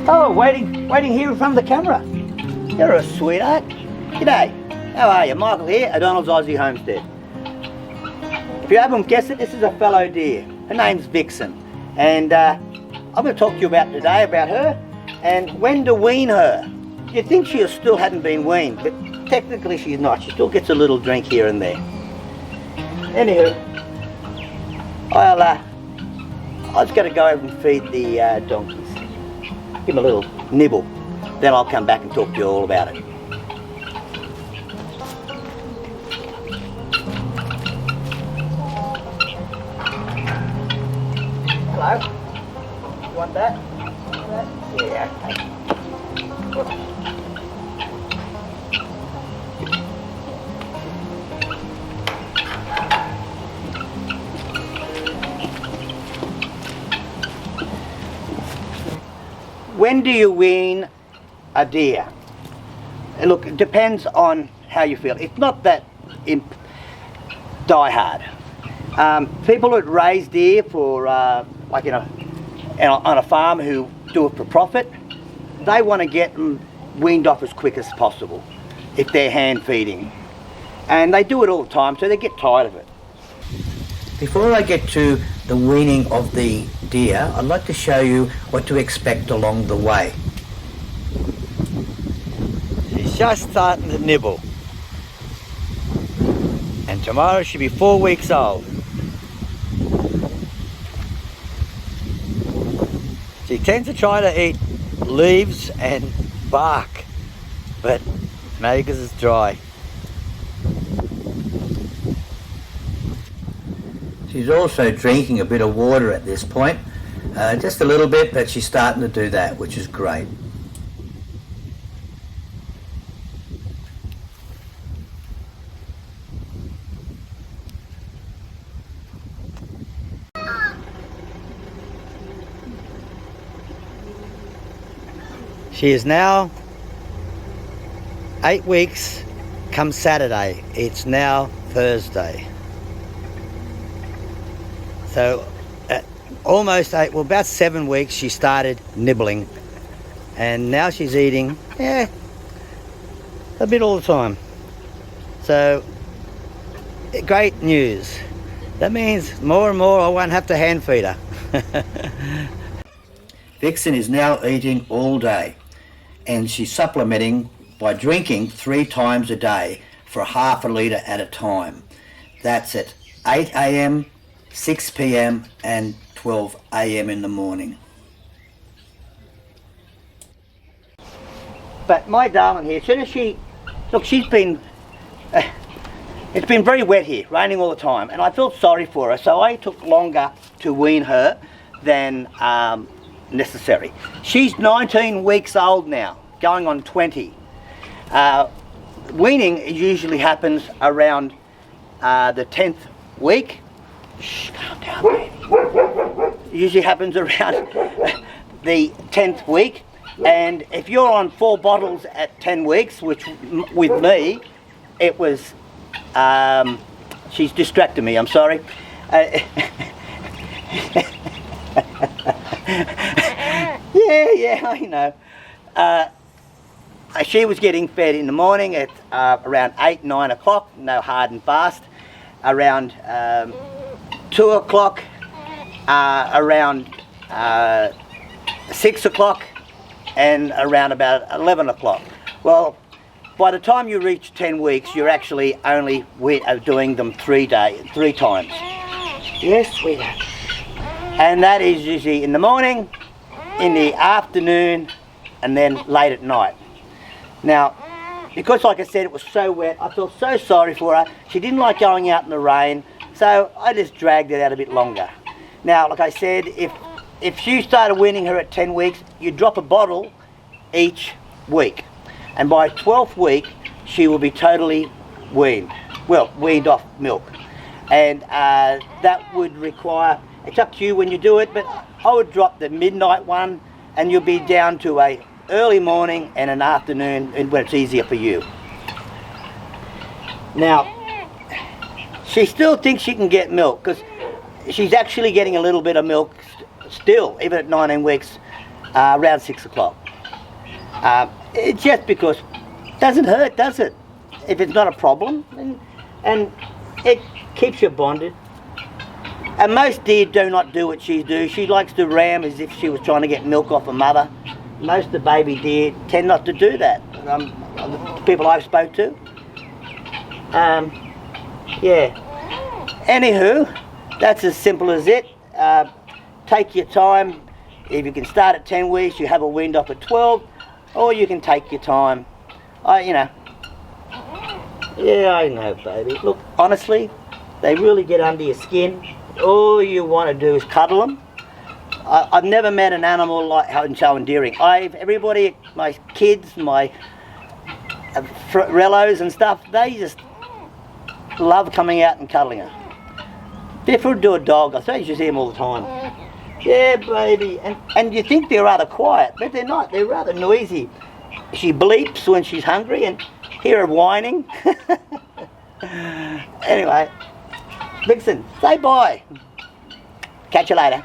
Oh, waiting here in front of the camera. You're a sweetheart. G'day. How are you? Michael here, O'Donnell's Aussie Homestead. If you haven't guessed it, this is a fallow deer. Her name's Vixen. And I'm going to talk to you today about her and when to wean her. You'd think she still hadn't been weaned, but technically she's not. She still gets a little drink here and there. Anywho, I just got to go over and feed the donkeys. Give them a little nibble. Then I'll come back and talk to you all about it. Hello? You want that? Yeah, okay. When do you wean a deer? Look, it depends on how you feel. It's not that die hard. People that raise deer for, like on a farm who do it for profit, they want to get them weaned off as quick as possible if they're hand feeding. And they do it all the time, so they get tired of it. Before I get to the weaning of the deer, I'd like to show you what to expect along the way. She's just starting to nibble. And tomorrow she'll be 4 weeks old. She tends to try to eat leaves and bark, but maybe because it's dry. She's also drinking a bit of water at this point, just a little bit, but she's starting to do that, which is great. She is now 8 weeks come Saturday. It's now Thursday. So almost 8, well about 7 weeks she started nibbling, and now she's eating, a bit all the time. So great news. That means more and more I won't have to hand feed her. Vixen is now eating all day, and she's supplementing by drinking 3 times a day for ½ a litre at a time. That's at 8 a.m, 6 p.m. and 12 a.m. in the morning. But my darling here, as soon as she's been, it's been very wet here, raining all the time, and I felt sorry for her, so I took longer to wean her than necessary. She's 19 weeks old now, going on 20. Weaning usually happens around the 10th week. Shh, calm down, baby. It usually happens around the 10th week, and if you're on 4 bottles at 10 weeks, which with me, it was, she's distracted me, I'm sorry. Yeah, I know. She was getting fed in the morning at around 8, 9 o'clock, no hard and fast. Around 2 o'clock, around 6 o'clock, and around about 11 o'clock. Well, by the time you reach 10 weeks, you're actually only doing them 3 times. Yes, sweetheart. And that is usually in the morning, in the afternoon, and then late at night. Now, because like I said, it was so wet, I felt so sorry for her. She didn't like going out in the rain, so I just dragged it out a bit longer. Now, like I said, if you started weaning her at 10 weeks, you drop a bottle each week. And by 12th week, she will be totally weaned. Well, weaned off milk. And that would require, it's up to you when you do it, but I would drop the midnight one and you'll be down to a early morning and an afternoon when it's easier for you. Now, she still thinks she can get milk because she's actually getting a little bit of milk still, even at 19 weeks, around 6 o'clock. It's just because it doesn't hurt, does it? If it's not a problem, and it keeps you bonded. And most deer do not do what she do. She likes to ram as if she was trying to get milk off her mother. Most of the baby deer tend not to do that. The people I've spoke to. Yeah. Anywho, that's as simple as it. Take your time. If you can start at 10 weeks, you have a weaned off at 12, or you can take your time. You know. Yeah, I know, baby. Look, honestly, they really get under your skin. All you want to do is cuddle them. I've never met an animal like so endearing. Everybody, my kids, my rellos and stuff, they just love coming out and cuddling her. Different to a dog. I suppose you see them all the time. Yeah, baby. And you think they're rather quiet, but they're not. They're rather noisy. She bleeps when she's hungry and hear her whining. Anyway, Vixen, say bye. Catch you later.